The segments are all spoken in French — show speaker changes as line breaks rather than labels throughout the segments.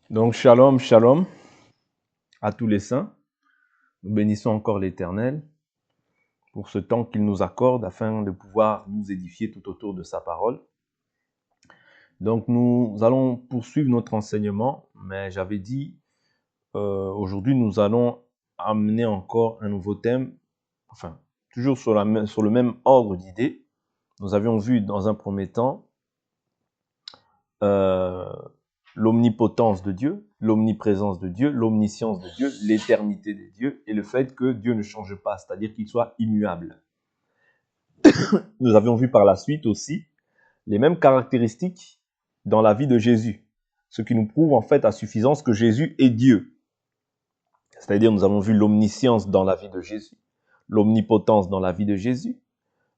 Donc, shalom, shalom à tous les saints. Nous bénissons encore l'Éternel pour ce temps qu'il nous accorde afin de pouvoir nous édifier tout autour de sa parole. Donc, nous allons poursuivre notre enseignement, mais j'avais dit, aujourd'hui, nous allons amener encore un nouveau thème, enfin, toujours sur le même ordre d'idées. Nous avions vu dans un premier temps l'omnipotence de Dieu, l'omniprésence de Dieu, l'omniscience de Dieu, l'éternité de Dieu et le fait que Dieu ne change pas, c'est-à-dire qu'il soit immuable. Nous avions vu par la suite aussi les mêmes caractéristiques dans la vie de Jésus, ce qui nous prouve en fait à suffisance que Jésus est Dieu. C'est-à-dire nous avons vu l'omniscience dans la vie de Jésus, l'omnipotence dans la vie de Jésus,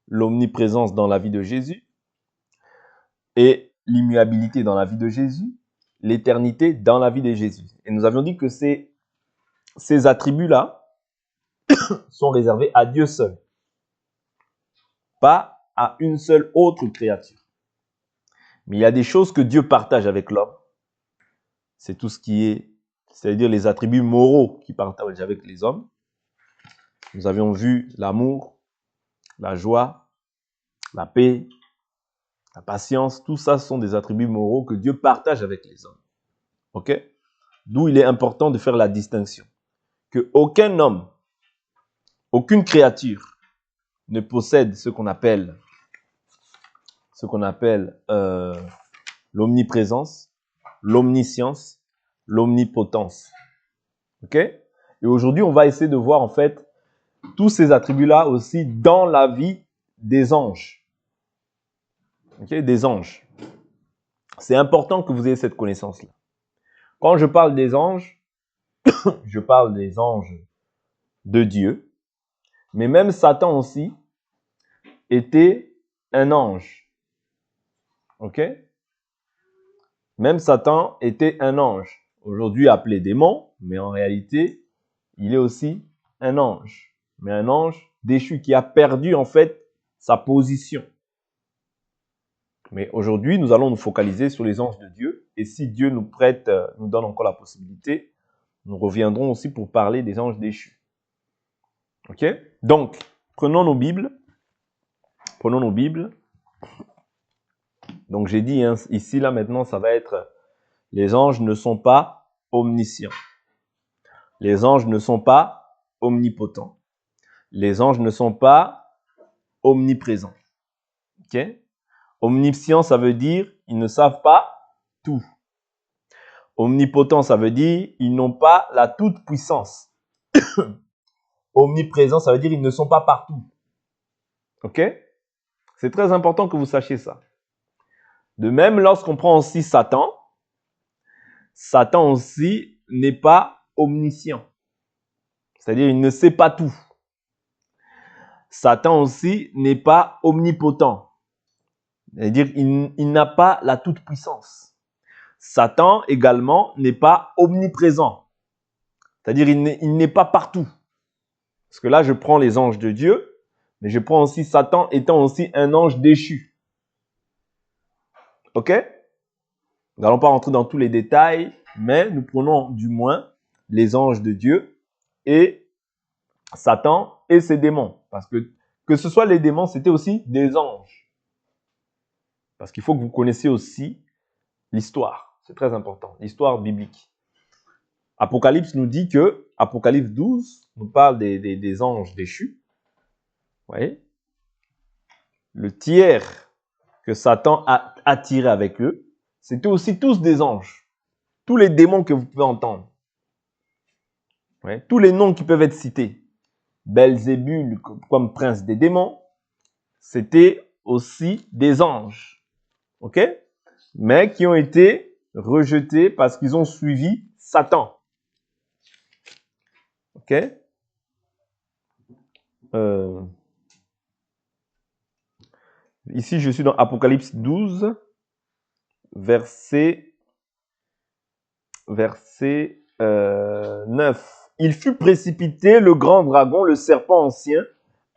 l'omniprésence dans la vie de Jésus et l'immuabilité dans la vie de Jésus, l'éternité dans la vie de Jésus. Et nous avions dit que ces attributs-là sont réservés à Dieu seul, pas à une seule autre créature. Mais il y a des choses que Dieu partage avec l'homme. C'est tout ce qui est, c'est-à-dire les attributs moraux qu'il partage avec les hommes. Nous avions vu l'amour, la joie, la paix, la patience. Tout ça sont des attributs moraux que Dieu partage avec les hommes. Ok? D'où il est important de faire la distinction. Que aucun homme, aucune créature ne possède ce qu'on appelle l'omniprésence, l'omniscience, l'omnipotence. Ok? Et aujourd'hui, on va essayer de voir en fait tous ces attributs-là aussi dans la vie des anges. Ok? Des anges. C'est important que vous ayez cette connaissance-là. Quand je parle des anges, je parle des anges de Dieu, mais même Satan aussi était un ange. Ok? Même Satan était un ange. Aujourd'hui appelé démon, mais en réalité, il est aussi un ange. Mais un ange déchu qui a perdu en fait sa position. Mais aujourd'hui, nous allons nous focaliser sur les anges de Dieu. Et si Dieu nous prête, nous donne encore la possibilité, nous reviendrons aussi pour parler des anges déchus. Ok? Donc, prenons nos Bibles. Prenons nos Bibles. Donc, j'ai dit, hein, ici, là, maintenant, ça va être les anges ne sont pas omniscients. Les anges ne sont pas omnipotents. Les anges ne sont pas omniprésents. Ok? Omniscient, ça veut dire ils ne savent pas tout. Omnipotent, ça veut dire ils n'ont pas la toute-puissance. Omniprésent, ça veut dire ils ne sont pas partout. Ok? C'est très important que vous sachiez ça. De même, lorsqu'on prend aussi Satan, Satan aussi n'est pas omniscient. C'est-à-dire il ne sait pas tout. Satan aussi n'est pas omnipotent. C'est-à-dire il n'a pas la toute-puissance. Satan également n'est pas omniprésent. C'est-à-dire il n'est pas partout. Parce que là, je prends les anges de Dieu, mais je prends aussi Satan étant aussi un ange déchu. Ok? Nous n'allons pas rentrer dans tous les détails, mais nous prenons du moins les anges de Dieu et Satan et ses démons. Parce que ce soit les démons, c'était aussi des anges. Parce qu'il faut que vous connaissiez aussi l'histoire. C'est très important. L'histoire biblique. Apocalypse nous dit que, Apocalypse 12 nous parle des anges déchus. Vous voyez? Le tiers que Satan a attiré avec eux, c'était aussi tous des anges. Tous les démons que vous pouvez entendre. Ouais. Tous les noms qui peuvent être cités. Belzébul comme prince des démons, c'était aussi des anges. Ok? Mais qui ont été rejetés parce qu'ils ont suivi Satan. Ok? Ici, je suis dans Apocalypse 12, verset 9. Il fut précipité, le grand dragon, le serpent ancien,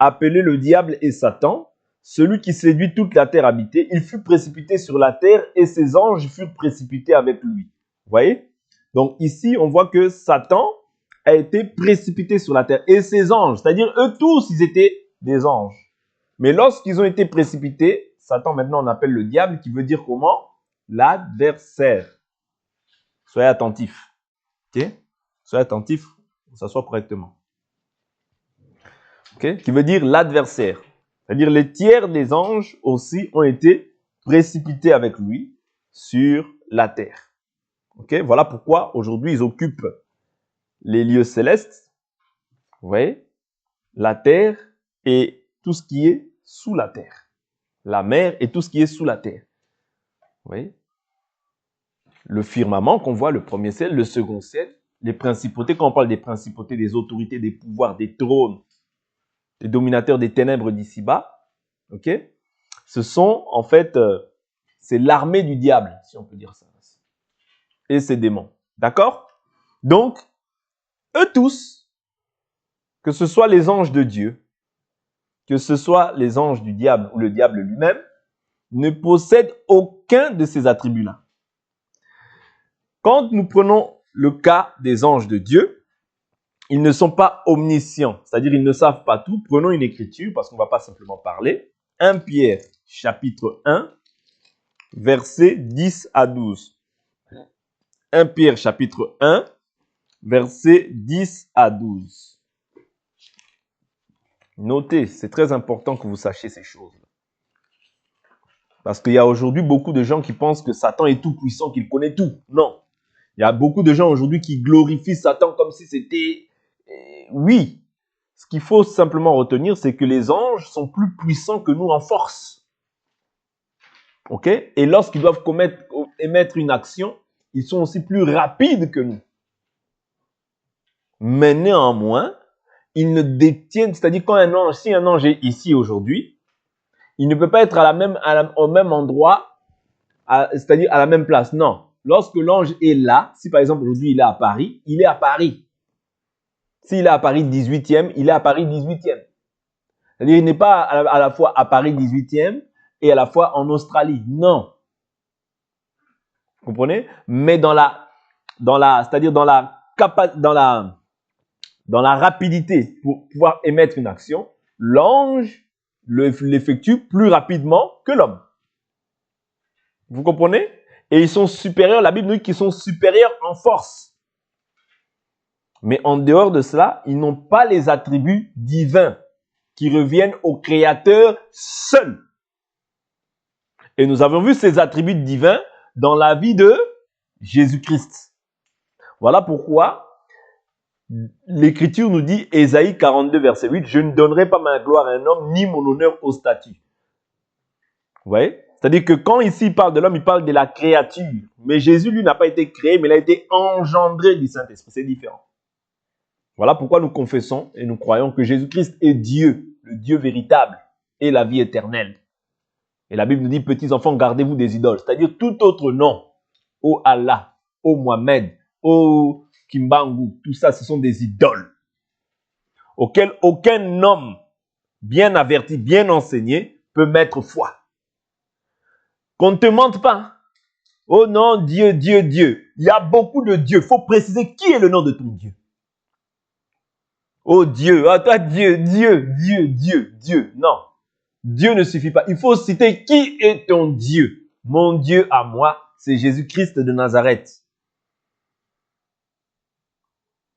appelé le diable et Satan, celui qui séduit toute la terre habitée. Il fut précipité sur la terre et ses anges furent précipités avec lui. Vous voyez? Donc ici, on voit que Satan a été précipité sur la terre. Et ses anges, c'est-à-dire eux tous, ils étaient des anges. Mais lorsqu'ils ont été précipités, Satan maintenant on appelle le diable, qui veut dire comment? L'adversaire. Soyez attentifs. Ok? Soyez attentifs, que ça soit correctement. Ok? Qui veut dire l'adversaire. C'est-à-dire les tiers des anges aussi ont été précipités avec lui sur la terre. Ok? Voilà pourquoi aujourd'hui ils occupent les lieux célestes. Vous voyez? La terre et tout ce qui est sous la terre. La mer et tout ce qui est sous la terre. Vous voyez? Le firmament qu'on voit, le premier ciel, le second ciel, les principautés, quand on parle des principautés, des autorités, des pouvoirs, des trônes, des dominateurs des ténèbres d'ici-bas, ok? Ce sont, en fait, c'est l'armée du diable, si on peut dire ça. Et ses démons. D'accord? Donc, eux tous, que ce soit les anges de Dieu, que ce soit les anges du diable ou le diable lui-même, ne possèdent aucun de ces attributs-là. Quand nous prenons le cas des anges de Dieu, ils ne sont pas omniscients, c'est-à-dire ils ne savent pas tout. Prenons une écriture, parce qu'on ne va pas simplement parler. 1 Pierre, chapitre 1, versets 10 à 12. 1 Pierre, chapitre 1, versets 10 à 12. Notez, c'est très important que vous sachiez ces choses. Parce qu'il y a aujourd'hui beaucoup de gens qui pensent que Satan est tout puissant, qu'il connaît tout. Non. Il y a beaucoup de gens aujourd'hui qui glorifient Satan comme si c'était... Oui. Ce qu'il faut simplement retenir, c'est que les anges sont plus puissants que nous en force. Ok? Et lorsqu'ils doivent émettre une action, ils sont aussi plus rapides que nous. Mais néanmoins, ils ne détiennent... C'est-à-dire quand si un ange est ici aujourd'hui, il ne peut pas être au même endroit, c'est-à-dire à la même place. Non. Lorsque l'ange est là, si par exemple aujourd'hui il est à Paris, il est à Paris. S'il est à Paris 18e, il est à Paris 18e. C'est-à-dire il n'est pas à la fois à Paris 18e et à la fois en Australie. Non. Vous comprenez? Mais c'est-à-dire dans la rapidité pour pouvoir émettre une action, l'ange l'effectue plus rapidement que l'homme. Vous comprenez? Et ils sont supérieurs, la Bible nous dit qu'ils sont supérieurs en force. Mais en dehors de cela, ils n'ont pas les attributs divins qui reviennent au Créateur seul. Et nous avons vu ces attributs divins dans la vie de Jésus-Christ. Voilà pourquoi l'Écriture nous dit, Ésaïe 42, verset 8, « Je ne donnerai pas ma gloire à un homme, ni mon honneur aux statues. » Vous voyez? C'est-à-dire que quand ici il parle de l'homme, il parle de la créature. Mais Jésus, lui, n'a pas été créé, mais il a été engendré du Saint-Esprit. C'est différent. Voilà pourquoi nous confessons et nous croyons que Jésus-Christ est Dieu, le Dieu véritable et la vie éternelle. Et la Bible nous dit, petits enfants, gardez-vous des idoles. C'est-à-dire tout autre nom, ô Allah, ô Mohamed, ô Kimbangu, tout ça, ce sont des idoles auxquelles aucun homme bien averti, bien enseigné peut mettre foi. Qu'on ne te mente pas. Oh non, Dieu, Dieu, Dieu. Il y a beaucoup de dieux. Il faut préciser qui est le nom de ton Dieu. Oh Dieu, ah toi Dieu, Dieu, Dieu, Dieu, Dieu. Non, Dieu ne suffit pas. Il faut citer qui est ton Dieu. Mon Dieu à moi, c'est Jésus-Christ de Nazareth.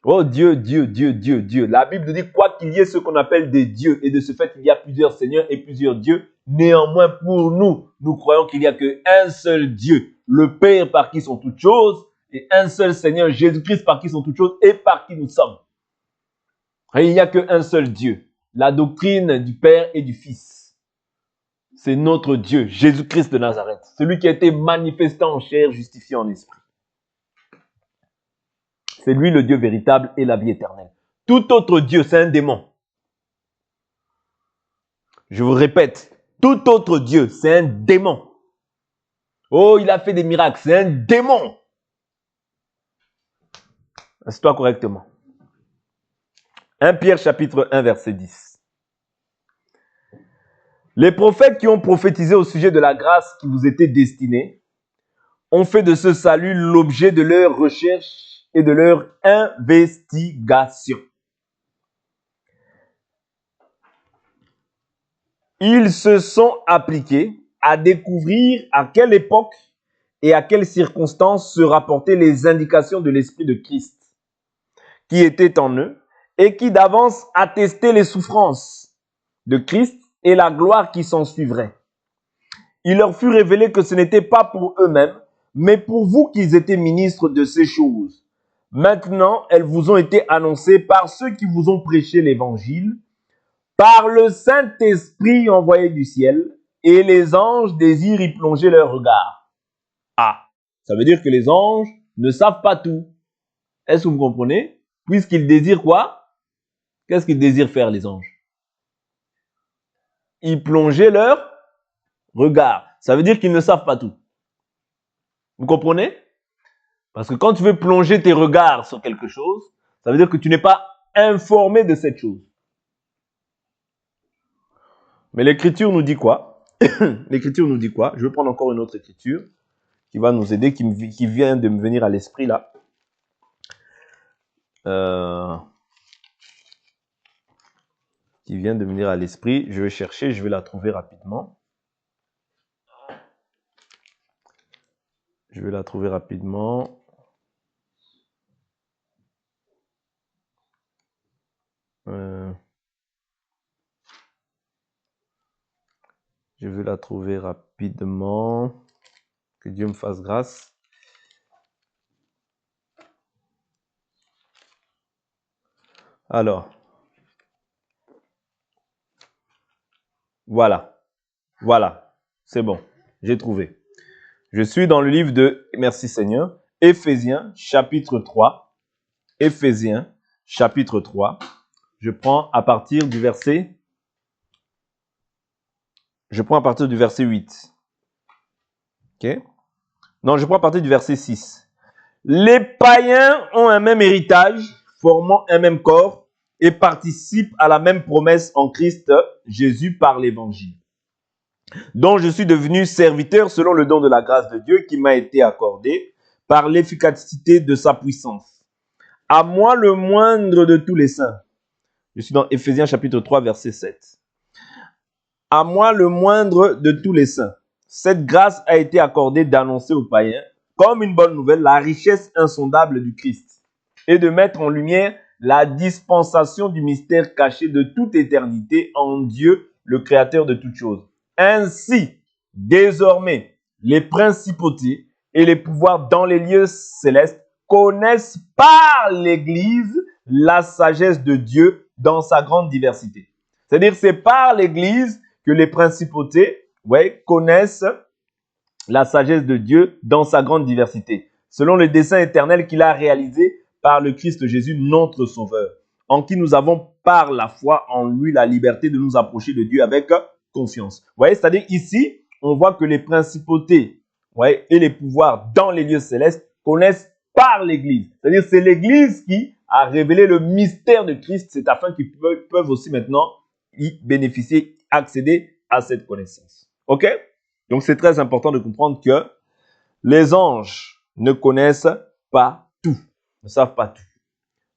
Oh Dieu, Dieu, Dieu, Dieu, Dieu. La Bible dit quoi qu'il y ait ce qu'on appelle des dieux. Et de ce fait, il y a plusieurs seigneurs et plusieurs dieux. Néanmoins, pour nous, nous croyons qu'il n'y a qu'un seul Dieu. Le Père par qui sont toutes choses. Et un seul Seigneur, Jésus-Christ par qui sont toutes choses et par qui nous sommes. Et il n'y a qu'un seul Dieu. La doctrine du Père et du Fils. C'est notre Dieu, Jésus-Christ de Nazareth. Celui qui a été manifesté en chair, justifié en esprit. C'est lui le Dieu véritable et la vie éternelle. Tout autre Dieu, c'est un démon. Je vous répète, tout autre Dieu, c'est un démon. Oh, il a fait des miracles, c'est un démon. Assieds-toi correctement. 1 Pierre chapitre 1 verset 10. Les prophètes qui ont prophétisé au sujet de la grâce qui vous était destinée ont fait de ce salut l'objet de leur recherche et de leur investigation. Ils se sont appliqués à découvrir à quelle époque et à quelles circonstances se rapportaient les indications de l'Esprit de Christ qui était en eux et qui d'avance attestait les souffrances de Christ et la gloire qui s'en suivrait. Il leur fut révélé que ce n'était pas pour eux-mêmes, mais pour vous qu'ils étaient ministres de ces choses. Maintenant, elles vous ont été annoncées par ceux qui vous ont prêché l'Évangile, par le Saint-Esprit envoyé du ciel, et les anges désirent y plonger leur regard. Ah, ça veut dire que les anges ne savent pas tout. Est-ce que vous comprenez? Puisqu'ils désirent quoi? Qu'est-ce qu'ils désirent faire, les anges? Y plonger leur regard. Ça veut dire qu'ils ne savent pas tout. Vous comprenez? Parce que quand tu veux plonger tes regards sur quelque chose, ça veut dire que tu n'es pas informé de cette chose. Mais l'écriture nous dit quoi? L'écriture nous dit quoi? Je vais prendre encore une autre écriture qui va nous aider, qui vient de me venir à l'esprit là. Qui vient de me venir à l'esprit. Je vais chercher, je vais la trouver rapidement. Je vais la trouver rapidement. Je vais la trouver rapidement. Que Dieu me fasse grâce. Alors. Voilà. Voilà. C'est bon. J'ai trouvé. Je suis dans le livre de, merci Seigneur, Éphésiens, chapitre 3. Éphésiens, chapitre 3. Je prends à partir du verset 8. Ok? Non, je prends à partir du verset 6. Les païens ont un même héritage, formant un même corps, et participent à la même promesse en Christ Jésus par l'évangile, dont je suis devenu serviteur selon le don de la grâce de Dieu qui m'a été accordé par l'efficacité de sa puissance. À moi le moindre de tous les saints. Je suis dans Éphésiens chapitre 3, verset 7. À moi le moindre de tous les saints. Cette grâce a été accordée d'annoncer aux païens, comme une bonne nouvelle, la richesse insondable du Christ et de mettre en lumière la dispensation du mystère caché de toute éternité en Dieu, le Créateur de toutes choses. Ainsi, désormais, les principautés et les pouvoirs dans les lieux célestes connaissent par l'Église la sagesse de Dieu dans sa grande diversité. C'est-à-dire, c'est par l'Église que les principautés connaissent la sagesse de Dieu dans sa grande diversité, selon le dessein éternel qu'il a réalisé par le Christ Jésus, notre Sauveur, en qui nous avons par la foi en lui la liberté de nous approcher de Dieu avec confiance. Vous voyez, c'est-à-dire ici, on voit que les principautés et les pouvoirs dans les lieux célestes connaissent par l'Église. C'est-à-dire c'est l'Église qui a révélé le mystère de Christ, c'est afin qu'ils peuvent aussi maintenant y bénéficier, accéder à cette connaissance. Ok? Donc c'est très important de comprendre que les anges ne connaissent pas tout, ne savent pas tout.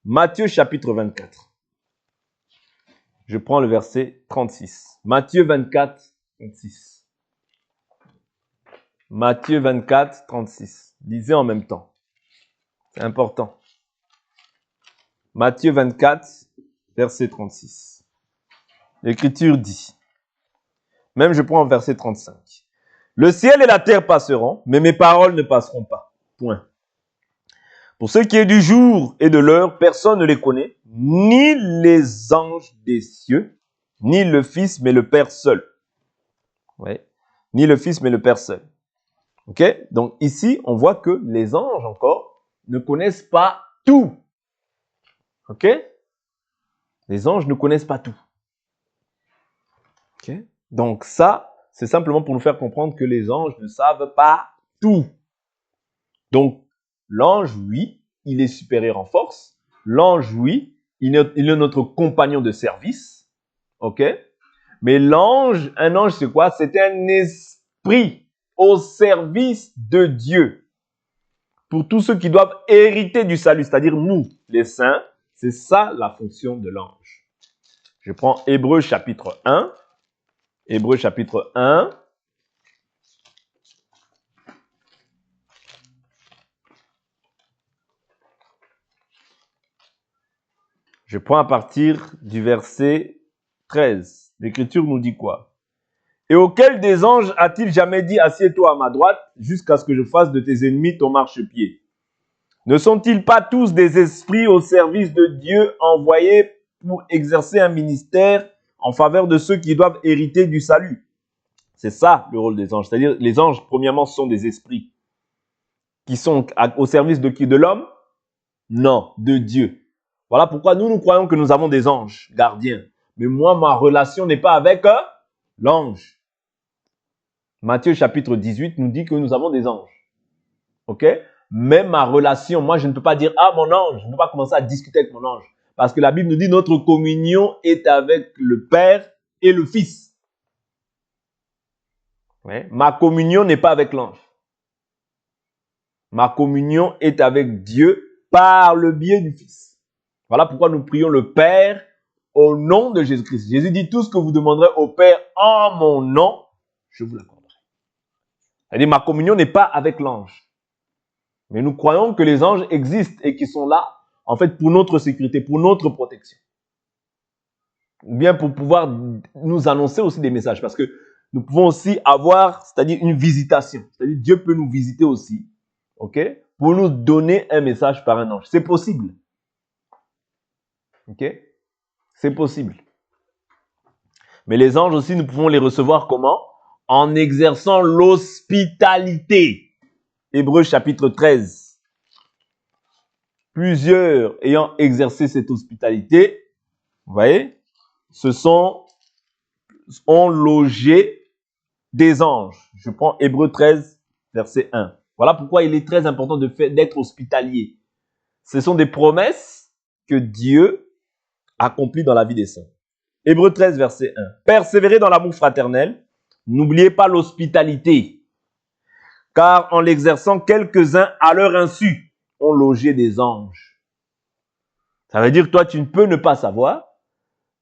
Matthieu chapitre 24. Je prends le verset 36. Matthieu 24, 36. Matthieu 24, 36. Lisez en même temps. C'est important. Matthieu 24, verset 36. L'Écriture dit, même je prends verset 35. Le ciel et la terre passeront, mais mes paroles ne passeront pas. Point. Pour ce qui est du jour et de l'heure, personne ne les connaît, ni les anges des cieux, ni le Fils, mais le Père seul. Ouais. Ni le Fils, mais le Père seul. Ok? Donc ici, on voit que les anges encore ne connaissent pas tout. Ok? Les anges ne connaissent pas tout. Ok? Donc ça, c'est simplement pour nous faire comprendre que les anges ne savent pas tout. Donc, l'ange, oui, il est supérieur en force. L'ange, oui, il est notre compagnon de service. Ok? Mais l'ange, un ange, c'est quoi? C'est un esprit au service de Dieu. pour tous ceux qui doivent hériter du salut, c'est-à-dire nous, les saints. C'est ça la fonction de l'ange. Je prends Hébreux chapitre 1. Hébreux chapitre 1. Je prends à partir du verset 13. L'Écriture nous dit quoi? Et auquel des anges a-t-il jamais dit, assieds-toi à ma droite, jusqu'à ce que je fasse de tes ennemis ton marchepied? Ne sont-ils pas tous des esprits au service de Dieu envoyés pour exercer un ministère en faveur de ceux qui doivent hériter du salut? C'est ça le rôle des anges. C'est-à-dire, les anges, premièrement, sont des esprits qui sont au service de qui? De l'homme? Non, de Dieu. Voilà pourquoi nous croyons que nous avons des anges gardiens. Mais moi, ma relation n'est pas avec l'ange. Matthieu chapitre 18 nous dit que nous avons des anges. Ok? Mais ma relation, moi, je ne peux pas dire, ah, mon ange. Je ne peux pas commencer à discuter avec mon ange. Parce que la Bible nous dit, notre communion est avec le Père et le Fils. Ouais. Ma communion n'est pas avec l'ange. Ma communion est avec Dieu par le biais du Fils. Voilà pourquoi nous prions le Père au nom de Jésus-Christ. Jésus dit, tout ce que vous demanderez au Père en mon nom, je vous l'accorderai. C'est-à-dire, ma communion n'est pas avec l'ange. Mais nous croyons que les anges existent et qu'ils sont là, en fait, pour notre sécurité, pour notre protection. Ou bien pour pouvoir nous annoncer aussi des messages. Parce que nous pouvons aussi avoir, c'est-à-dire une visitation. C'est-à-dire, Dieu peut nous visiter aussi, ok, pour nous donner un message par un ange. C'est possible. Ok? C'est possible. Mais les anges aussi, nous pouvons les recevoir comment? En exerçant l'hospitalité. Hébreux chapitre 13. Plusieurs ayant exercé cette hospitalité, vous voyez, ont logé des anges. Je prends Hébreux 13, verset 1. Voilà pourquoi il est très important d'être hospitalier. Ce sont des promesses que Dieu accomplit dans la vie des saints. Hébreux 13, verset 1. Persévérez dans l'amour fraternel, n'oubliez pas l'hospitalité, car en l'exerçant, quelques-uns à leur insu ont logé des anges. Ça veut dire que toi, tu ne peux ne pas savoir,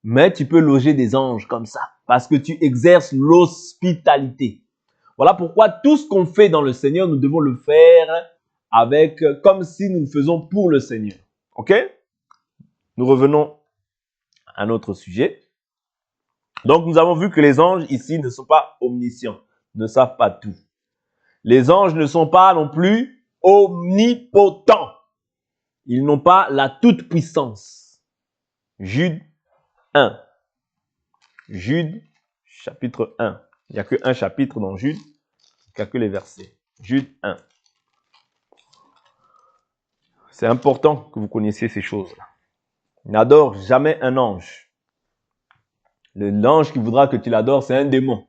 mais tu peux loger des anges comme ça, parce que tu exerces l'hospitalité. Voilà pourquoi tout ce qu'on fait dans le Seigneur, nous devons le faire comme si nous le faisons pour le Seigneur. Ok? Nous revenons à notre sujet. Donc, nous avons vu que les anges ici ne sont pas omniscients, ne savent pas tout. Les anges ne sont pas non plus omnipotents. Ils n'ont pas la toute-puissance. Jude 1. Jude, chapitre 1. Il n'y a qu'un chapitre dans Jude, il n'y a que les versets. Jude 1. C'est important que vous connaissiez ces choses-là. N'adore jamais un ange. L'ange qui voudra que tu l'adores, c'est un démon.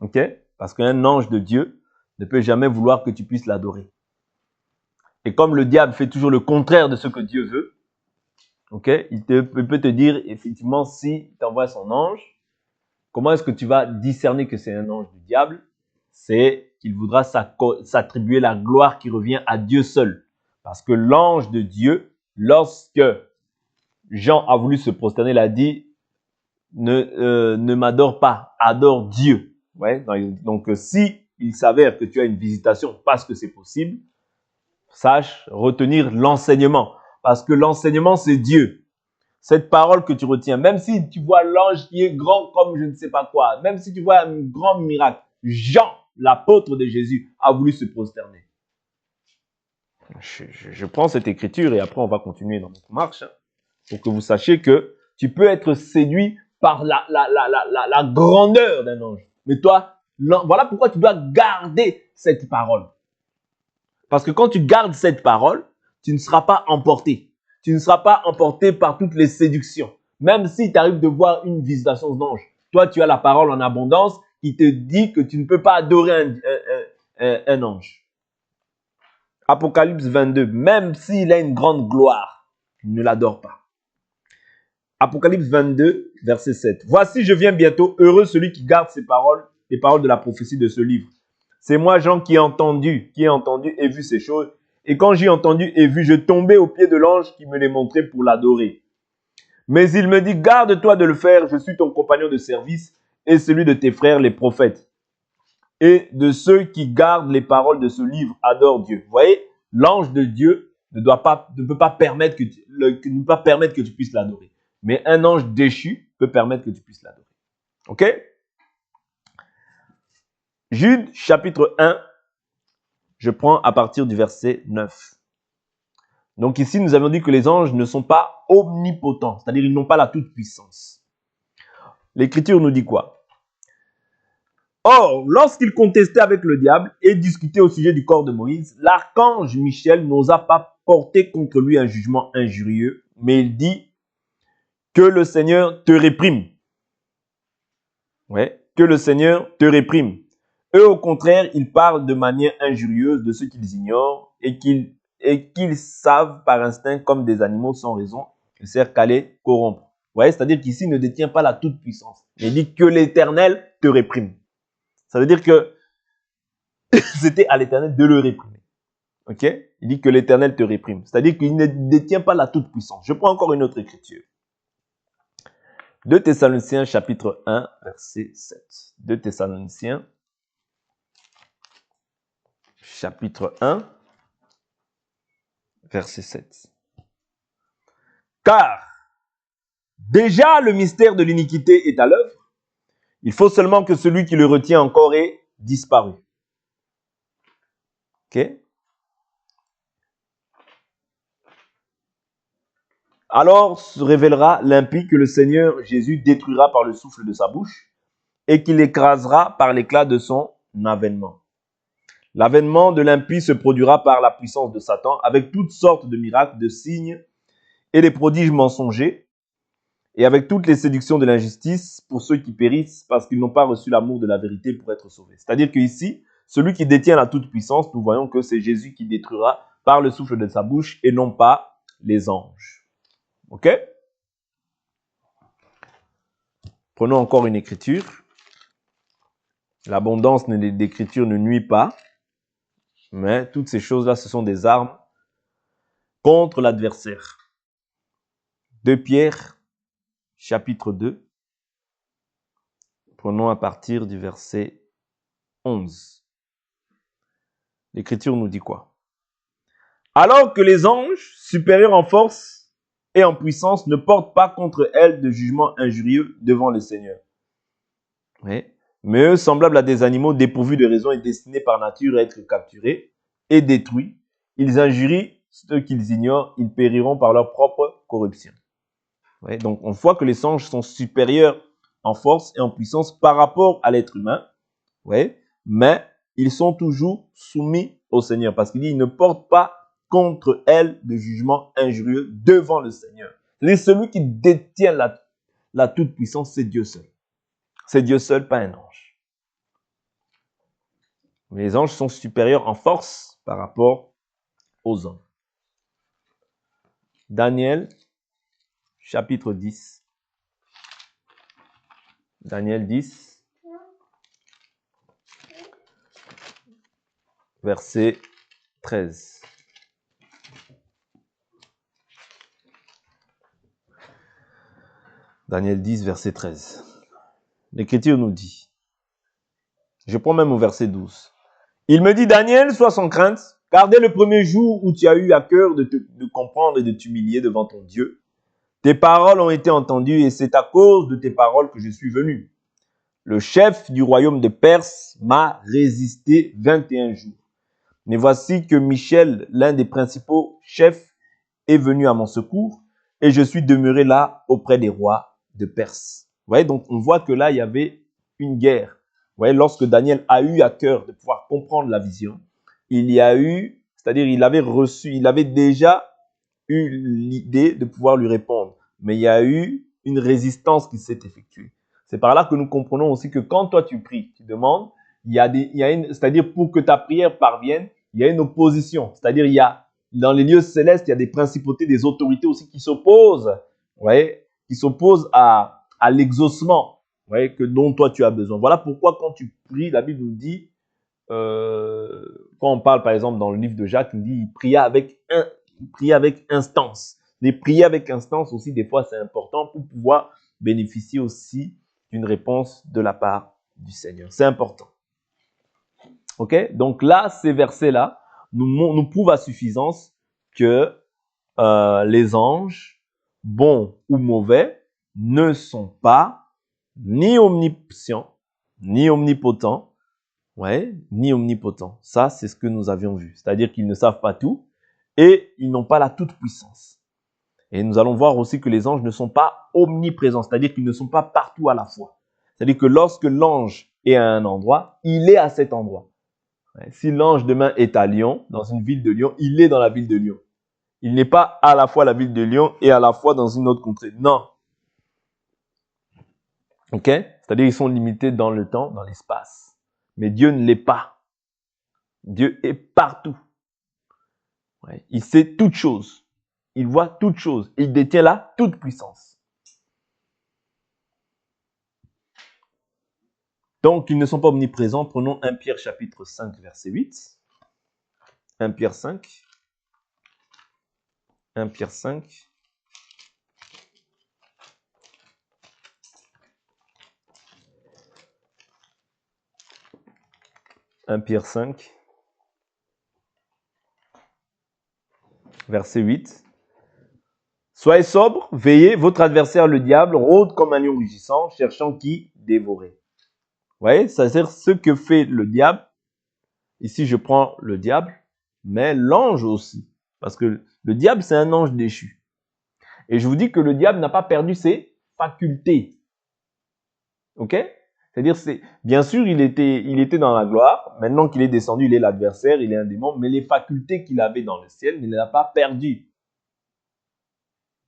Ok? Parce qu'un ange de Dieu ne peut jamais vouloir que tu puisses l'adorer. Et comme le diable fait toujours le contraire de ce que Dieu veut, ok, il peut te dire, effectivement, s'il t'envoie son ange, comment est-ce que tu vas discerner que c'est un ange du diable? C'est qu'il voudra s'attribuer la gloire qui revient à Dieu seul. Parce que l'ange de Dieu, lorsque Jean a voulu se prosterner, il a dit, ne m'adore pas, adore Dieu. Ouais, donc, si il s'avère que tu as une visitation parce que c'est possible, sache retenir l'enseignement. Parce que l'enseignement, c'est Dieu. Cette parole que tu retiens, même si tu vois l'ange qui est grand comme je ne sais pas quoi, même si tu vois un grand miracle, Jean, l'apôtre de Jésus, a voulu se prosterner. Je prends cette écriture et après on va continuer dans notre marche, pour que vous sachiez que tu peux être séduit par la grandeur d'un ange. Mais toi, voilà pourquoi tu dois garder cette parole. Parce que quand tu gardes cette parole, tu ne seras pas emporté. Tu ne seras pas emporté par toutes les séductions. Même si tu arrives de voir une visitation d'ange, toi, tu as la parole en abondance qui te dit que tu ne peux pas adorer un ange. Apocalypse 22, même s'il a une grande gloire, ne l'adore pas. Apocalypse 22, verset 7. Voici, je viens bientôt, heureux celui qui garde ces paroles, les paroles de la prophétie de ce livre. C'est moi, Jean, qui ai entendu et vu ces choses. Et quand j'ai entendu et vu, je tombais aux pieds de l'ange qui me les montrait pour l'adorer. Mais il me dit, garde-toi de le faire, je suis ton compagnon de service et celui de tes frères les prophètes. Et de ceux qui gardent les paroles de ce livre, adore Dieu. Vous voyez, l'ange de Dieu ne peut pas permettre que tu puisses l'adorer. Mais un ange déchu peut permettre que tu puisses l'adorer. Ok? Jude, chapitre 1, je prends à partir du verset 9. Donc ici, nous avons dit que les anges ne sont pas omnipotents, c'est-à-dire ils n'ont pas la toute-puissance. L'Écriture nous dit quoi? Or, lorsqu'il contestait avec le diable et discutait au sujet du corps de Moïse, l'archange Michel n'osa pas porter contre lui un jugement injurieux, mais il dit que le Seigneur te réprime. Ouais, que le Seigneur te réprime. Eux, au contraire, ils parlent de manière injurieuse de ce qu'ils ignorent et qu'ils savent par instinct comme des animaux sans raison, ne servent qu'à les corrompre. Vous voyez, c'est-à-dire qu'ici, il ne détient pas la toute-puissance. Il dit que l'Éternel te réprime. Ça veut dire que c'était à l'Éternel de le réprimer. Ok? Il dit que l'Éternel te réprime. C'est-à-dire qu'il ne détient pas la toute-puissance. Je prends encore une autre écriture. 2 Thessaloniciens chapitre 1, verset 7. 2 Thessaloniciens chapitre 1, verset 7. Car déjà le mystère de l'iniquité est à l'œuvre. Il faut seulement que celui qui le retient encore ait disparu. Ok? Alors se révélera l'impie que le Seigneur Jésus détruira par le souffle de sa bouche et qu'il écrasera par l'éclat de son avènement. L'avènement de l'impie se produira par la puissance de Satan avec toutes sortes de miracles, de signes et des prodiges mensongers et avec toutes les séductions de l'injustice pour ceux qui périssent parce qu'ils n'ont pas reçu l'amour de la vérité pour être sauvés. C'est-à-dire qu'ici, celui qui détient la toute-puissance, nous voyons que c'est Jésus qui détruira par le souffle de sa bouche et non pas les anges. Ok? Prenons encore une écriture. L'abondance d'écriture ne nuit pas, mais toutes ces choses-là, ce sont des armes contre l'adversaire. 2 Pierre, chapitre 2. Prenons à partir du verset 11. L'Écriture nous dit quoi? Alors que les anges, supérieurs en force et en puissance, ne portent pas contre elles de jugement injurieux devant le Seigneur. Oui. Mais eux, semblables à des animaux dépourvus de raison et destinés par nature à être capturés et détruits, ils injurient ceux qu'ils ignorent, ils périront par leur propre corruption. Oui. Donc on voit que les anges sont supérieurs en force et en puissance par rapport à l'être humain. Oui. Mais ils sont toujours soumis au Seigneur parce qu'il dit, ils ne portent pas contre elles de jugement injurieux devant le Seigneur. C'est-à-dire celui qui détient la toute-puissance, c'est Dieu seul. C'est Dieu seul, pas un ange. Mais les anges sont supérieurs en force par rapport aux hommes. Daniel, chapitre 10. Daniel 10, verset 13. Daniel 10, verset 13. L'Écriture nous dit, je prends même au verset 12. Il me dit, Daniel, sois sans crainte, car dès le premier jour où tu as eu à cœur de comprendre et de t'humilier devant ton Dieu, tes paroles ont été entendues et c'est à cause de tes paroles que je suis venu. Le chef du royaume de Perse m'a résisté 21 jours. Mais voici que Michel, l'un des principaux chefs, est venu à mon secours et je suis demeuré là auprès des rois de Perse. Vous voyez, donc on voit que là, il y avait une guerre. Vous voyez, lorsque Daniel a eu à cœur de pouvoir comprendre la vision, il y a eu, c'est-à-dire il avait déjà eu l'idée de pouvoir lui répondre. Mais il y a eu une résistance qui s'est effectuée. C'est par là que nous comprenons aussi que quand toi tu pries, tu demandes, c'est-à-dire pour que ta prière parvienne, il y a une opposition. C'est-à-dire il y a dans les lieux célestes, il y a des principautés, des autorités aussi qui s'opposent, vous voyez, qui s'opposent à l'exaucement, vous voyez, dont toi tu as besoin. Voilà pourquoi quand tu pries, la Bible nous dit, quand on parle par exemple dans le livre de Jacques, il dit il pria avec instance. Les prier avec instance aussi, des fois, c'est important pour pouvoir bénéficier aussi d'une réponse de la part du Seigneur. C'est important. Ok? Donc là, ces versets-là nous prouvent à suffisance que les anges, bons ou mauvais, ne sont pas ni omniscients, ni omnipotents, ni omnipotents. Ça, c'est ce que nous avions vu. C'est-à-dire qu'ils ne savent pas tout et ils n'ont pas la toute-puissance. Et nous allons voir aussi que les anges ne sont pas omniprésents, c'est-à-dire qu'ils ne sont pas partout à la fois. C'est-à-dire que lorsque l'ange est à un endroit, il est à cet endroit. Si l'ange demain est à Lyon, dans une ville de Lyon, il est dans la ville de Lyon. Il n'est pas à la fois la ville de Lyon et à la fois dans une autre contrée. Non. Ok? C'est-à-dire qu'ils sont limités dans le temps, dans l'espace. Mais Dieu ne l'est pas. Dieu est partout. Il sait toutes choses. Il voit toutes choses. Il détient la toute puissance. Donc, ils ne sont pas omniprésents. Prenons 1 Pierre chapitre 5, verset 8. 1 Pierre 5. 1 Pierre 5. Pierre 5, verset 8. Soyez sobres, veillez, votre adversaire le diable rôde comme un lion rugissant, cherchant qui dévorer. Vous voyez, c'est-à-dire ce que fait le diable. Ici, je prends le diable, mais l'ange aussi. Parce que le diable, c'est un ange déchu. Et je vous dis que le diable n'a pas perdu ses facultés. Ok? C'est-à-dire, bien sûr, il était dans la gloire. Maintenant qu'il est descendu, il est l'adversaire, il est un démon. Mais les facultés qu'il avait dans le ciel, il ne les a pas perdues.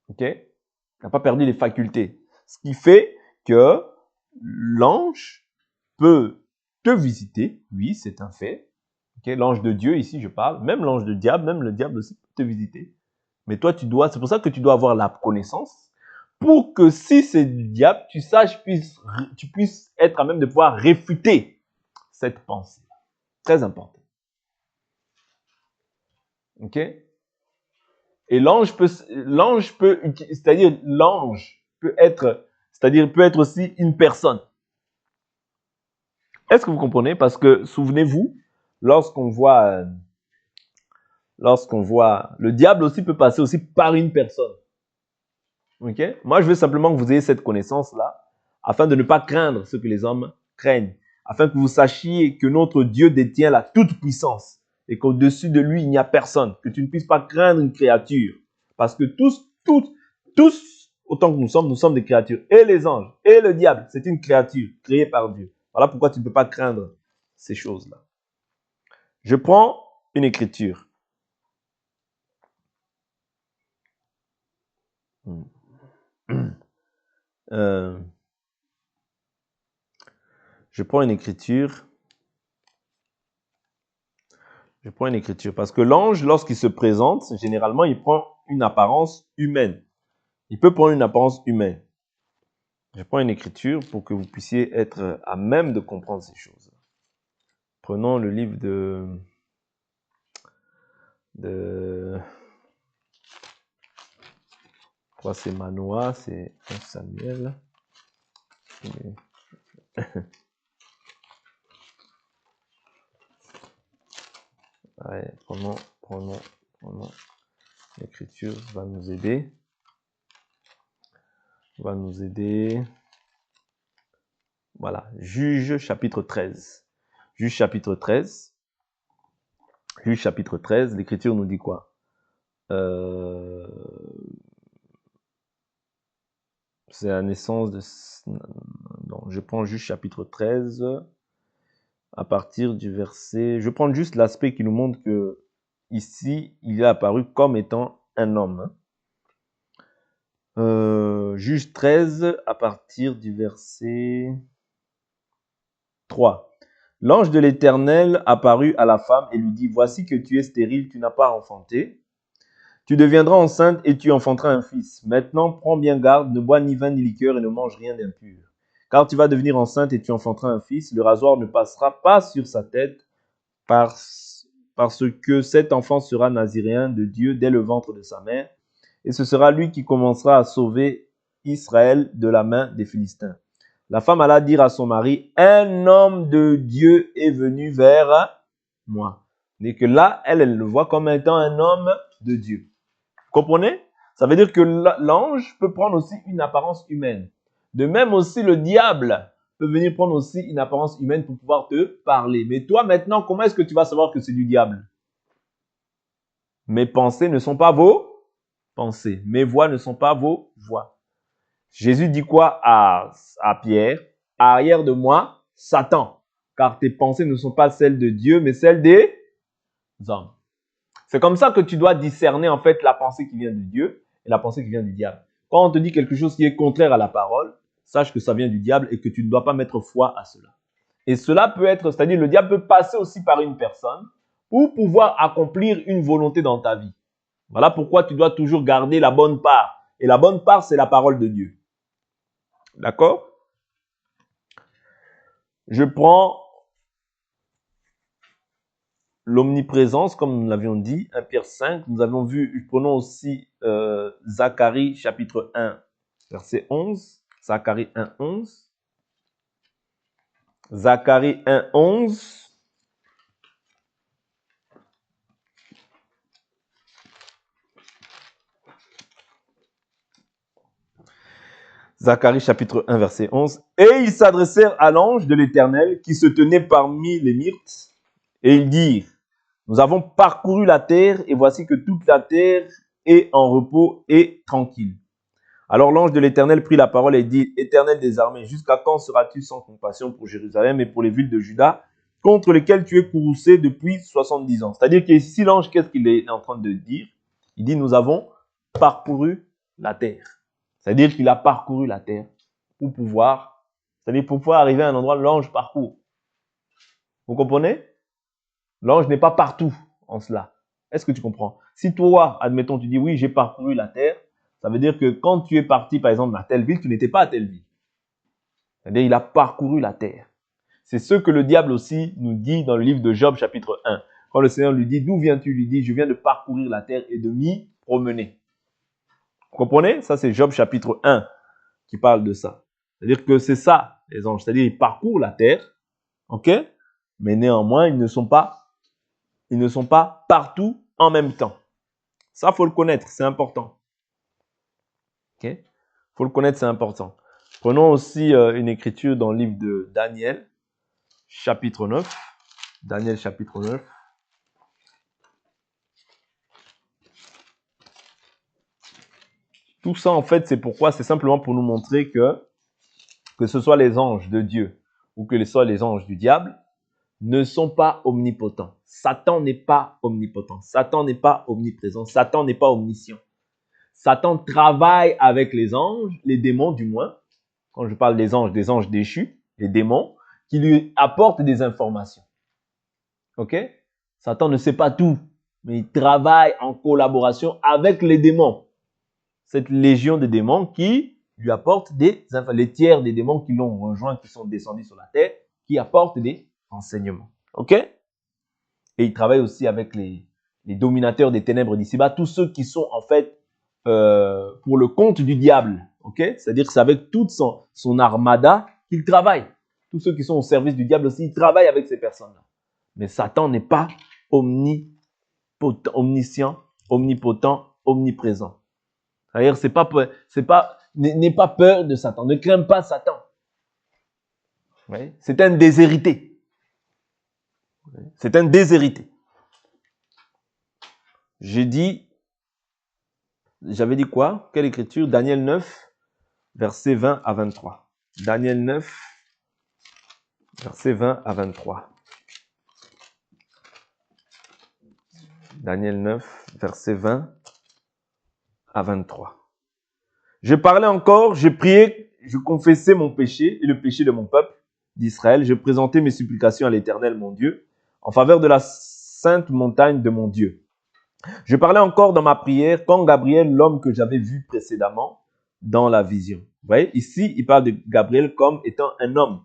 Ok? Il n'a pas perdu les facultés. Ce qui fait que l'ange peut te visiter. Oui, c'est un fait. Okay? L'ange de Dieu, ici, je parle. Même l'ange de diable, même le diable aussi peut te visiter. Mais toi, c'est pour ça que tu dois avoir la connaissance. Pour que si c'est du diable, tu saches, tu puisses être à même de pouvoir réfuter cette pensée. Très important. Ok? Et l'ange peut être aussi une personne. Est-ce que vous comprenez? Parce que, souvenez-vous, lorsqu'on voit, le diable aussi peut passer aussi par une personne. Ok? Moi, je veux simplement que vous ayez cette connaissance-là, afin de ne pas craindre ce que les hommes craignent, afin que vous sachiez que notre Dieu détient la toute-puissance et qu'au-dessus de lui, il n'y a personne, que tu ne puisses pas craindre une créature. Parce que tous, autant que nous sommes des créatures. Et les anges, et le diable, c'est une créature créée par Dieu. Voilà pourquoi tu ne peux pas craindre ces choses-là. Je prends une écriture. Je prends une écriture. Parce que l'ange, lorsqu'il se présente, généralement, il prend une apparence humaine. Il peut prendre une apparence humaine. Je prends une écriture pour que vous puissiez être à même de comprendre ces choses. Prenons le livre de je crois que c'est Manoah, c'est 1 Samuel. Ouais, prenons. L'écriture va nous aider. Voilà, Juge chapitre 13. Juge chapitre 13, l'écriture nous dit quoi? C'est la naissance de... Donc, je prends juste chapitre 13, à partir du verset... Je prends juste l'aspect qui nous montre que ici, il est apparu comme étant un homme. Juge 13, à partir du verset 3. L'ange de l'Éternel apparut à la femme et lui dit, « Voici que tu es stérile, tu n'as pas enfanté. Tu deviendras enceinte et tu enfanteras un fils. Maintenant, prends bien garde, ne bois ni vin ni liqueur et ne mange rien d'impur. Car tu vas devenir enceinte et tu enfanteras un fils. Le rasoir ne passera pas sur sa tête parce que cet enfant sera naziréen de Dieu dès le ventre de sa mère, et ce sera lui qui commencera à sauver Israël de la main des Philistins. La femme alla dire à son mari, un homme de Dieu est venu vers moi. Et que là, elle le voit comme étant un homme de Dieu. Vous comprenez? Ça veut dire que l'ange peut prendre aussi une apparence humaine. De même aussi, le diable peut venir prendre aussi une apparence humaine pour pouvoir te parler. Mais toi, maintenant, comment est-ce que tu vas savoir que c'est du diable? Mes pensées ne sont pas vos pensées. Mes voix ne sont pas vos voix. Jésus dit quoi à Pierre? Arrière de moi, Satan, car tes pensées ne sont pas celles de Dieu, mais celles des hommes. C'est comme ça que tu dois discerner en fait la pensée qui vient de Dieu et la pensée qui vient du diable. Quand on te dit quelque chose qui est contraire à la parole, sache que ça vient du diable et que tu ne dois pas mettre foi à cela. Et cela peut être, c'est-à-dire le diable peut passer aussi par une personne pour pouvoir accomplir une volonté dans ta vie. Voilà pourquoi tu dois toujours garder la bonne part. Et la bonne part, c'est la parole de Dieu. D'accord? Je prends l'omniprésence, comme nous l'avions dit, 1 Pierre 5. Nous avons vu, prenons aussi Zacharie chapitre 1, verset 11. Zacharie 1, 11. Zacharie 1, 11. Zacharie chapitre 1, verset 11. Et ils s'adressèrent à l'ange de l'Éternel qui se tenait parmi les myrtes, et ils dirent, nous avons parcouru la terre, et voici que toute la terre est en repos et tranquille. Alors l'ange de l'Éternel prit la parole et dit, Éternel des armées, jusqu'à quand seras-tu sans compassion pour Jérusalem et pour les villes de Juda, contre lesquelles tu es courroucé depuis 70 ans? C'est-à-dire qu'ici l'ange, qu'est-ce qu'il est en train de dire? Il dit, nous avons parcouru la terre. C'est-à-dire qu'il a parcouru la terre pour pouvoir arriver à un endroit où l'ange parcourt. Vous comprenez? L'ange n'est pas partout en cela. Est-ce que tu comprends? Si toi, admettons, tu dis oui, j'ai parcouru la terre, ça veut dire que quand tu es parti, par exemple, à telle ville, tu n'étais pas à telle ville. C'est-à-dire qu'il a parcouru la terre. C'est ce que le diable aussi nous dit dans le livre de Job, chapitre 1. Quand le Seigneur lui dit, d'où viens-tu? Il lui dit, je viens de parcourir la terre et de m'y promener. Vous comprenez? Ça, c'est Job, chapitre 1 qui parle de ça. C'est-à-dire que c'est ça, les anges. C'est-à-dire qu'ils parcourent la terre, ok? Mais néanmoins, ils ne sont pas partout en même temps. Ça, il faut le connaître, c'est important. Ok? Faut le connaître, c'est important. Prenons aussi une écriture dans le livre de Daniel, chapitre 9. Daniel, chapitre 9. Tout ça, en fait, c'est pourquoi, c'est simplement pour nous montrer que ce soit les anges de Dieu ou que ce soit les anges du diable, ne sont pas omnipotents. Satan n'est pas omnipotent. Satan n'est pas omniprésent. Satan n'est pas omniscient. Satan travaille avec les anges, les démons du moins. Quand je parle des anges déchus, les démons, qui lui apportent des informations. Ok? Satan ne sait pas tout, mais il travaille en collaboration avec les démons. Cette légion de démons qui lui apporte les tiers des démons qui l'ont rejoint, qui sont descendus sur la terre, qui apportent des enseignements. Ok? Et il travaille aussi avec les dominateurs des ténèbres d'ici-bas, tous ceux qui sont en fait pour le compte du diable. Ok? C'est-à-dire que c'est avec toute son armada qu'il travaille. Tous ceux qui sont au service du diable aussi, ils travaillent avec ces personnes-là. Mais Satan n'est pas omniscient, omnipotent, omniprésent. C'est-à-dire, n'aie pas peur de Satan. Ne crains pas Satan. Oui? C'est un déshérité. C'est un déshérité. J'avais dit quoi? Quelle écriture? Daniel 9, versets 20 à 23. Daniel 9, versets 20 à 23. Daniel 9, versets 20 à 23. Je parlais encore, je priais, je confessais mon péché et le péché de mon peuple d'Israël. Je présentais mes supplications à l'Éternel, mon Dieu, en faveur de la sainte montagne de mon Dieu. Je parlais encore dans ma prière quand Gabriel, l'homme que j'avais vu précédemment dans la vision. Vous voyez, ici, il parle de Gabriel comme étant un homme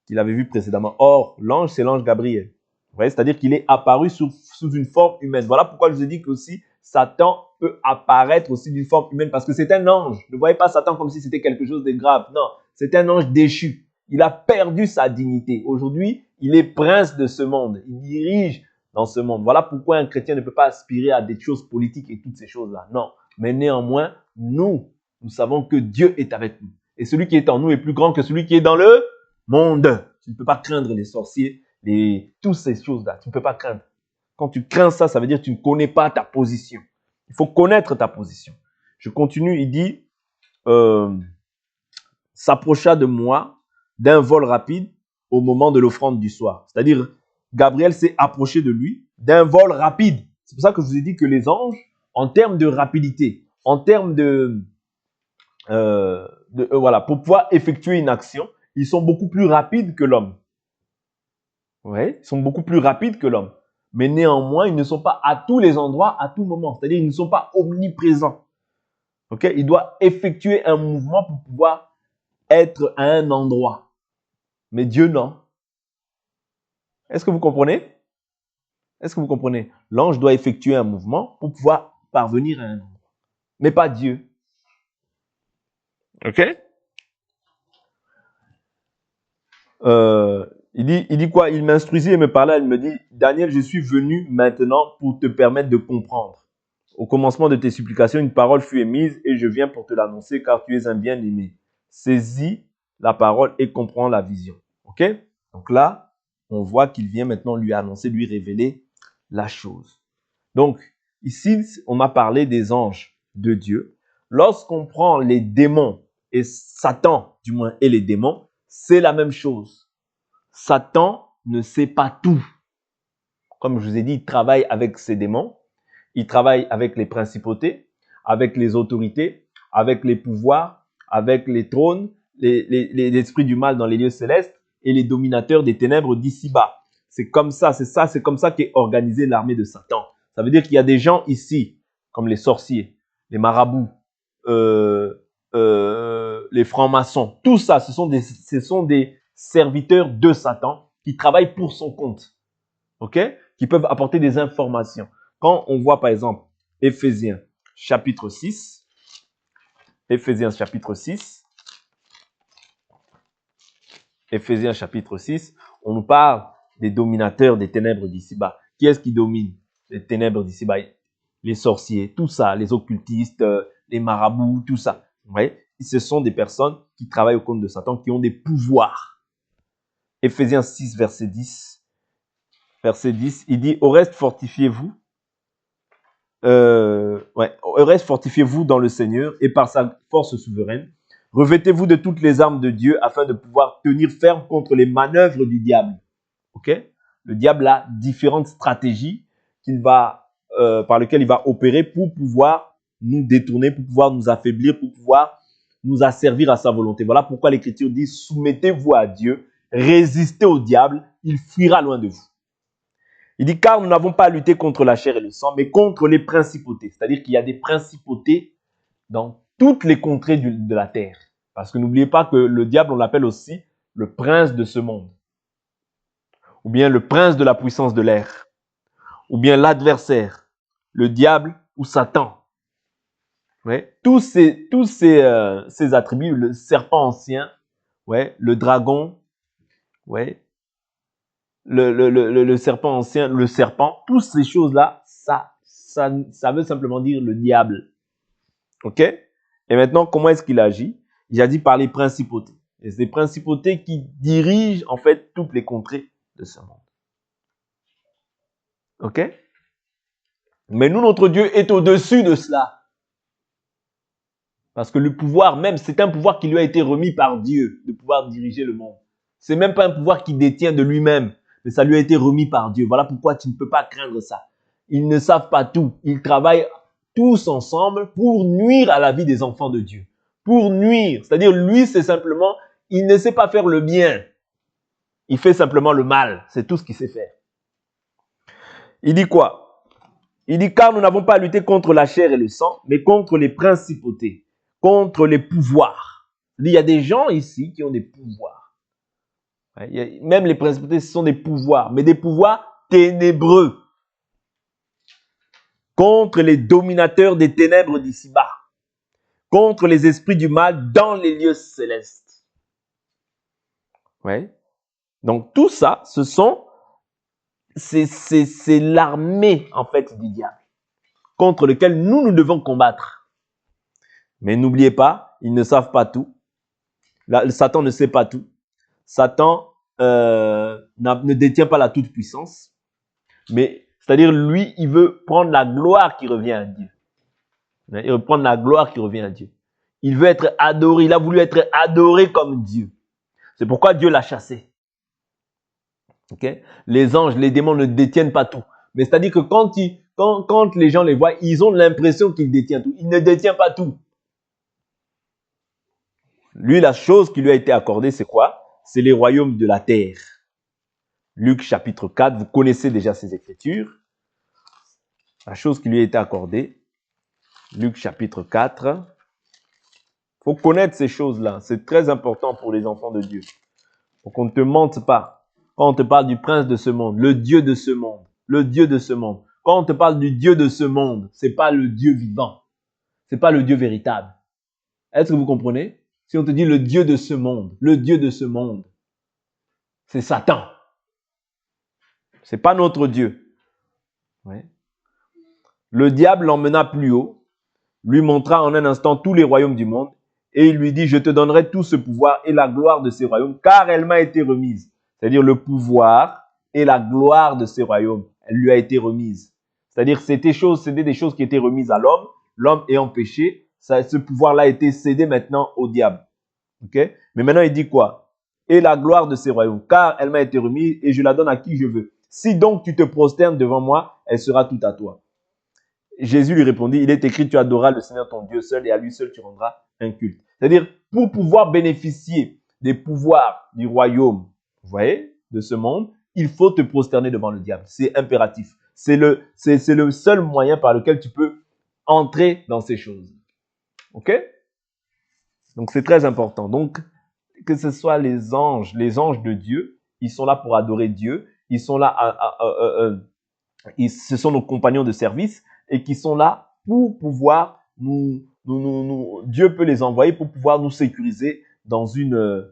qu'il avait vu précédemment. Or, l'ange, c'est l'ange Gabriel. Ouais, c'est-à-dire qu'il est apparu sous une forme humaine. Voilà pourquoi je vous ai dit que aussi Satan peut apparaître aussi d'une forme humaine, parce que c'est un ange. Ne voyez pas Satan comme si c'était quelque chose de grave. Non, c'est un ange déchu. Il a perdu sa dignité. Aujourd'hui, il est prince de ce monde. Il dirige dans ce monde. Voilà pourquoi un chrétien ne peut pas aspirer à des choses politiques et toutes ces choses-là. Non, mais néanmoins, nous savons que Dieu est avec nous. Et celui qui est en nous est plus grand que celui qui est dans le monde. Tu ne peux pas craindre les sorciers, toutes ces choses-là. Tu ne peux pas craindre. Quand tu crains ça, ça veut dire que tu ne connais pas ta position. Il faut connaître ta position. Je continue, il dit, s'approcha de moi d'un vol rapide au moment de l'offrande du soir. C'est-à-dire, Gabriel s'est approché de lui d'un vol rapide. C'est pour ça que je vous ai dit que les anges, en termes de rapidité, en termes voilà, pour pouvoir effectuer une action, ils sont beaucoup plus rapides que l'homme. Ouais, ils sont beaucoup plus rapides que l'homme. Mais néanmoins, ils ne sont pas à tous les endroits, à tout moment. C'est-à-dire, ils ne sont pas omniprésents. Ok, il doit effectuer un mouvement pour pouvoir être à un endroit. Mais Dieu, non. Est-ce que vous comprenez? Est-ce que vous comprenez? L'ange doit effectuer un mouvement pour pouvoir parvenir à un endroit. Mais pas Dieu. Ok? Il dit quoi? Il m'instruisit et me parlait. Il me dit, Daniel, je suis venu maintenant pour te permettre de comprendre. Au commencement de tes supplications, une parole fut émise et je viens pour te l'annoncer car tu es un bien-aimé. Saisis la parole et comprends la vision. Ok? Donc là, on voit qu'il vient maintenant lui annoncer, lui révéler la chose. Donc, ici, on a parlé des anges de Dieu. Lorsqu'on prend les démons et Satan, du moins, et les démons, c'est la même chose. Satan ne sait pas tout. Comme je vous ai dit, il travaille avec ses démons. Il travaille avec les principautés, avec les autorités, avec les pouvoirs, avec les trônes, les esprits du mal dans les lieux célestes et les dominateurs des ténèbres d'ici-bas. C'est comme ça qu'est organisée l'armée de Satan. Ça veut dire qu'il y a des gens ici, comme les sorciers, les marabouts, les francs-maçons. Tout ça, ce sont des serviteurs de Satan qui travaillent pour son compte. Ok? Qui peuvent apporter des informations. Quand on voit par exemple Éphésiens chapitre 6, Éphésiens chapitre 6, on nous parle des dominateurs des ténèbres d'ici-bas. Qui est-ce qui domine les ténèbres d'ici-bas? Les sorciers, tout ça, les occultistes, les marabouts, tout ça. Vous voyez? Ce sont des personnes qui travaillent au compte de Satan, qui ont des pouvoirs. Éphésiens 6, verset 10. Verset 10, il dit, au reste, fortifiez-vous. Au reste, fortifiez-vous dans le Seigneur et par sa force souveraine. Revêtez-vous de toutes les armes de Dieu afin de pouvoir tenir ferme contre les manœuvres du diable. Ok? Le diable a différentes stratégies par lesquelles il va opérer pour pouvoir nous détourner, pour pouvoir nous affaiblir, pour pouvoir nous asservir à sa volonté. Voilà pourquoi l'Écriture dit, soumettez-vous à Dieu, résistez au diable, il fuira loin de vous. Il dit, car nous n'avons pas à lutter contre la chair et le sang, mais contre les principautés. C'est-à-dire qu'il y a des principautés dans toutes les contrées de la terre. Parce que n'oubliez pas que le diable, on l'appelle aussi le prince de ce monde. Ou bien le prince de la puissance de l'air. Ou bien l'adversaire, le diable ou Satan. Ouais. Tous ces attributs, le serpent ancien, ouais, le dragon, ouais, le serpent ancien, le serpent, toutes ces choses-là, ça veut simplement dire le diable. Ok? Et maintenant, comment est-ce qu'il agit? Il agit par les principautés. Et c'est les principautés qui dirigent en fait toutes les contrées de ce monde. Ok? Mais nous, notre Dieu est au-dessus de cela. Parce que le pouvoir même, c'est un pouvoir qui lui a été remis par Dieu, de pouvoir diriger le monde. C'est même pas un pouvoir qu'il détient de lui-même, mais ça lui a été remis par Dieu. Voilà pourquoi tu ne peux pas craindre ça. Ils ne savent pas tout. Ils travaillent tous ensemble pour nuire à la vie des enfants de Dieu. Pour nuire. C'est-à-dire, lui, c'est simplement, il ne sait pas faire le bien. Il fait simplement le mal. C'est tout ce qu'il sait faire. Il dit quoi? Il dit, car nous n'avons pas à lutter contre la chair et le sang, mais contre les principautés, contre les pouvoirs. Il y a des gens ici qui ont des pouvoirs. Même les principautés, ce sont des pouvoirs, mais des pouvoirs ténébreux, contre les dominateurs des ténèbres d'ici-bas, contre les esprits du mal dans les lieux célestes. Ouais. Donc tout ça, c'est l'armée en fait du diable contre lequel nous devons combattre. Mais n'oubliez pas, ils ne savent pas tout. Satan ne sait pas tout. Satan ne détient pas la toute-puissance. Mais c'est-à-dire lui, il veut prendre la gloire qui revient à Dieu. Il veut prendre la gloire qui revient à Dieu. Il veut être adoré. Il a voulu être adoré comme Dieu. C'est pourquoi Dieu l'a chassé. Okay? Les anges, les démons ne détiennent pas tout. Mais c'est-à-dire que quand les gens les voient, ils ont l'impression qu'il détient tout. Il ne détient pas tout. Lui, la chose qui lui a été accordée, c'est quoi? C'est les royaumes de la terre. Luc chapitre 4, vous connaissez déjà ces écritures. La chose qui lui a été accordée, Luc chapitre 4. Il faut connaître ces choses-là. C'est très important pour les enfants de Dieu. Pour qu'on ne te mente pas. Quand on te parle du prince de ce monde, le Dieu de ce monde, le Dieu de ce monde. Quand on te parle du Dieu de ce monde, c'est pas le Dieu vivant. C'est pas le Dieu véritable. Est-ce que vous comprenez? Si on te dit le Dieu de ce monde, le Dieu de ce monde, c'est Satan. C'est pas notre Dieu. Ouais. Le diable l'emmena plus haut, lui montra en un instant tous les royaumes du monde, et il lui dit, je te donnerai tout ce pouvoir et la gloire de ces royaumes, car elle m'a été remise. C'est-à-dire le pouvoir et la gloire de ces royaumes, elle lui a été remise. C'est-à-dire c'était des choses qui étaient remises à l'homme, l'homme ayant péché, ce pouvoir-là a été cédé maintenant au diable. Okay? Mais maintenant il dit quoi? Et la gloire de ces royaumes, car elle m'a été remise et je la donne à qui je veux. Si donc tu te prosternes devant moi, elle sera toute à toi. Jésus lui répondit, il est écrit, tu adoreras le Seigneur ton Dieu seul et à lui seul tu rendras un culte. C'est-à-dire, pour pouvoir bénéficier des pouvoirs du royaume, vous voyez, de ce monde, il faut te prosterner devant le diable. C'est impératif. C'est le seul moyen par lequel tu peux entrer dans ces choses. OK? Donc, c'est très important. Donc, que ce soit les anges de Dieu, ils sont là pour adorer Dieu. Ils sont là ce sont nos compagnons de service et qui sont là pour pouvoir Dieu peut les envoyer pour pouvoir nous sécuriser dans une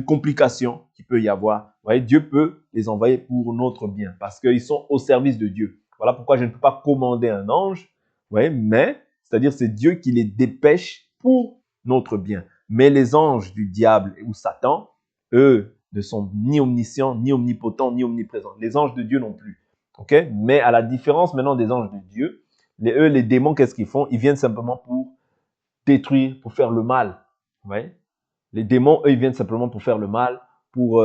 complication qui peut y avoir. Vous voyez, Dieu peut les envoyer pour notre bien parce qu'ils sont au service de Dieu. Voilà pourquoi je ne peux pas commander un ange, vous voyez, mais c'est-à-dire c'est Dieu qui les dépêche pour notre bien. Mais les anges du diable ou Satan, eux, ne sont ni omniscients, ni omnipotents, ni omniprésents. Les anges de Dieu non plus. Okay? Mais à la différence maintenant des anges de Dieu, les démons, qu'est-ce qu'ils font? Ils viennent simplement pour détruire, pour faire le mal. Ouais? Les démons, eux, ils viennent simplement pour faire le mal, pour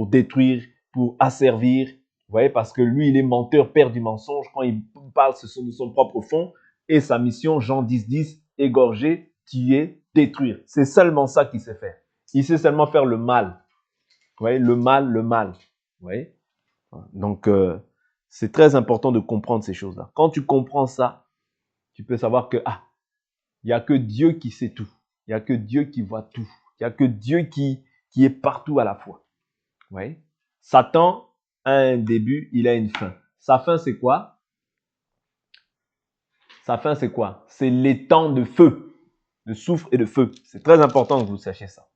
détruire, pour asservir. Vous voyez, parce que lui, il est menteur, père du mensonge. Quand il parle, ce sont de son propre fond. Et sa mission, Jean 10, égorger, tuer, détruire. C'est seulement ça qu'il sait faire. Il sait seulement faire le mal. Vous voyez, le mal. Vous voyez? Donc, c'est très important de comprendre ces choses-là. Quand tu comprends ça, tu peux savoir que, il n'y a que Dieu qui sait tout. Il n'y a que Dieu qui voit tout. Il n'y a que Dieu qui est partout à la fois. Vous voyez? Satan a un début, il a une fin. Sa fin, c'est quoi? Sa fin, c'est quoi? C'est l'étang de feu, de soufre et de feu. C'est très important que vous sachiez ça.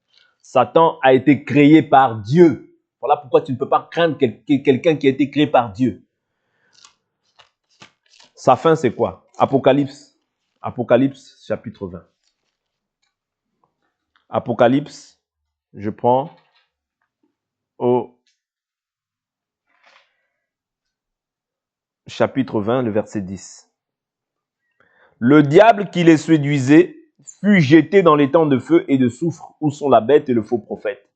Satan a été créé par Dieu. Voilà pourquoi tu ne peux pas craindre quelqu'un qui a été créé par Dieu. Sa fin, c'est quoi? Apocalypse chapitre 20. Apocalypse, je prends au chapitre 20, le verset 10. Le diable qui les séduisait fut jeté dans l'étang de feu et de soufre où sont la bête et le faux prophète.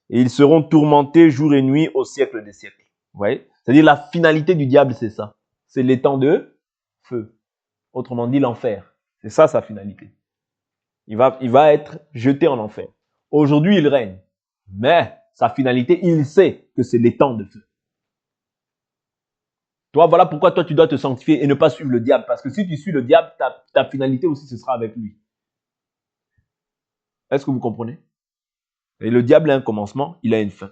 Et ils seront tourmentés jour et nuit au siècle des siècles. Vous voyez? C'est-à-dire la finalité du diable, c'est ça. C'est l'étang de feu. Autrement dit, l'enfer. C'est ça sa finalité. Il va être jeté en enfer. Aujourd'hui, il règne. Mais sa finalité, il sait que c'est l'étang de feu. Toi, voilà pourquoi toi, tu dois te sanctifier et ne pas suivre le diable. Parce que si tu suis le diable, ta finalité aussi, ce sera avec lui. Est-ce que vous comprenez? Et le diable a un commencement, il a une fin.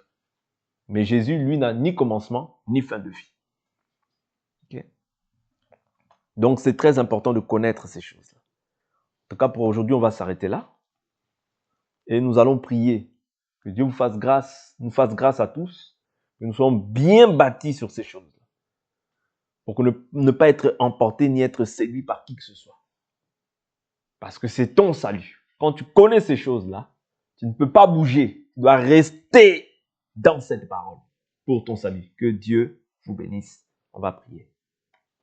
Mais Jésus, lui, n'a ni commencement, ni fin de vie. Donc, c'est très important de connaître ces choses-là. En tout cas, pour aujourd'hui, on va s'arrêter là. Et nous allons prier. Que Dieu nous fasse grâce à tous. Que nous soyons bien bâtis sur ces choses-là. Pour ne pas être emporté ni être séduit par qui que ce soit. Parce que c'est ton salut. Quand tu connais ces choses-là, tu ne peux pas bouger. Tu dois rester dans cette parole pour ton salut. Que Dieu vous bénisse. On va prier.